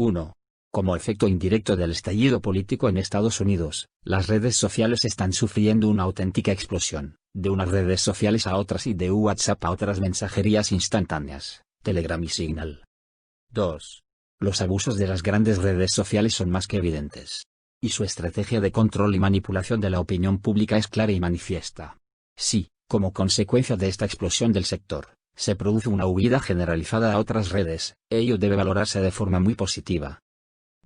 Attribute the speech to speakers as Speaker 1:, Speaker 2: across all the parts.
Speaker 1: 1. Como efecto indirecto del estallido político en Estados Unidos, las redes sociales están sufriendo una auténtica explosión, de unas redes sociales a otras y de WhatsApp a otras mensajerías instantáneas, Telegram y Signal. 2. Los abusos de las grandes redes sociales son más que evidentes. Y su estrategia de control y manipulación de la opinión pública es clara y manifiesta. Sí, como consecuencia de esta explosión del sector, se produce una huida generalizada a otras redes, ello debe valorarse de forma muy positiva.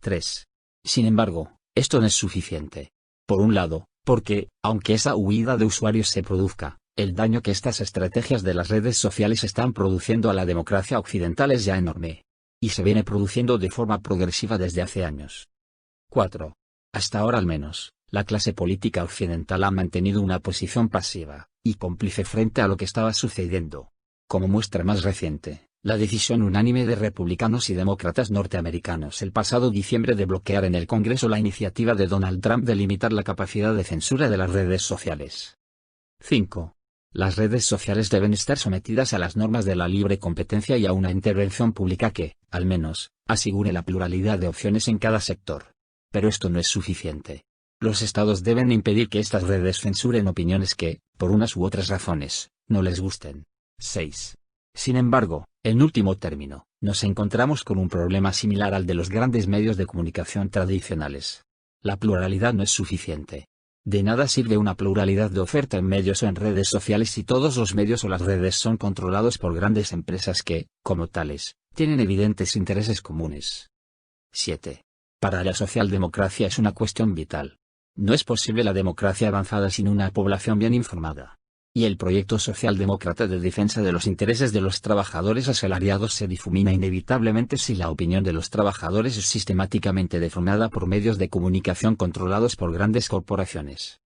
Speaker 1: 3. Sin embargo, esto no es suficiente. Por un lado, porque, aunque esa huida de usuarios se produzca, el daño que estas estrategias de las redes sociales están produciendo a la democracia occidental es ya enorme. Y se viene produciendo de forma progresiva desde hace años. 4. Hasta ahora al menos, la clase política occidental ha mantenido una posición pasiva y cómplice frente a lo que estaba sucediendo. Como muestra más reciente, la decisión unánime de republicanos y demócratas norteamericanos el pasado diciembre de bloquear en el Congreso la iniciativa de Donald Trump de limitar la capacidad de censura de las redes sociales. 5. Las redes sociales deben estar sometidas a las normas de la libre competencia y a una intervención pública que, al menos, asegure la pluralidad de opciones en cada sector. Pero esto no es suficiente. Los estados deben impedir que estas redes censuren opiniones que, por unas u otras razones, no les gusten. 6. Sin embargo, en último término, nos encontramos con un problema similar al de los grandes medios de comunicación tradicionales. La pluralidad no es suficiente. De nada sirve una pluralidad de oferta en medios o en redes sociales si todos los medios o las redes son controlados por grandes empresas que, como tales, tienen evidentes intereses comunes. 7. Para la socialdemocracia es una cuestión vital. No es posible la democracia avanzada sin una población bien informada. Y el proyecto socialdemócrata de defensa de los intereses de los trabajadores asalariados se difumina inevitablemente si la opinión de los trabajadores es sistemáticamente deformada por medios de comunicación controlados por grandes corporaciones.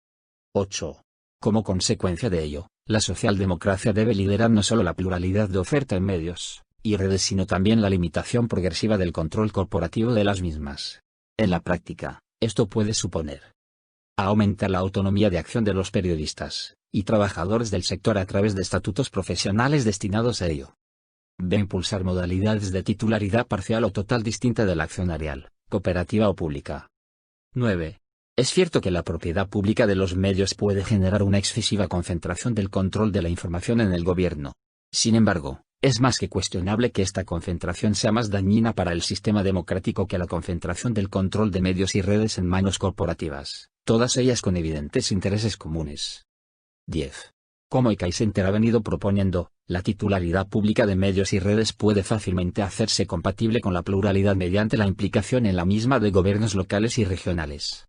Speaker 1: 8. Como consecuencia de ello, la socialdemocracia debe liderar no solo la pluralidad de oferta en medios y redes sino también la limitación progresiva del control corporativo de las mismas. En la práctica, esto puede suponer aumentar la autonomía de acción de los periodistas y trabajadores del sector a través de estatutos profesionales destinados a ello. B. Impulsar modalidades de titularidad parcial o total distinta de la accionarial, cooperativa o pública. 9. Es cierto que la propiedad pública de los medios puede generar una excesiva concentración del control de la información en el gobierno. Sin embargo, es más que cuestionable que esta concentración sea más dañina para el sistema democrático que la concentración del control de medios y redes en manos corporativas, todas ellas con evidentes intereses comunes. 10. Como Icahn Center ha venido proponiendo, la titularidad pública de medios y redes puede fácilmente hacerse compatible con la pluralidad mediante la implicación en la misma de gobiernos locales y regionales.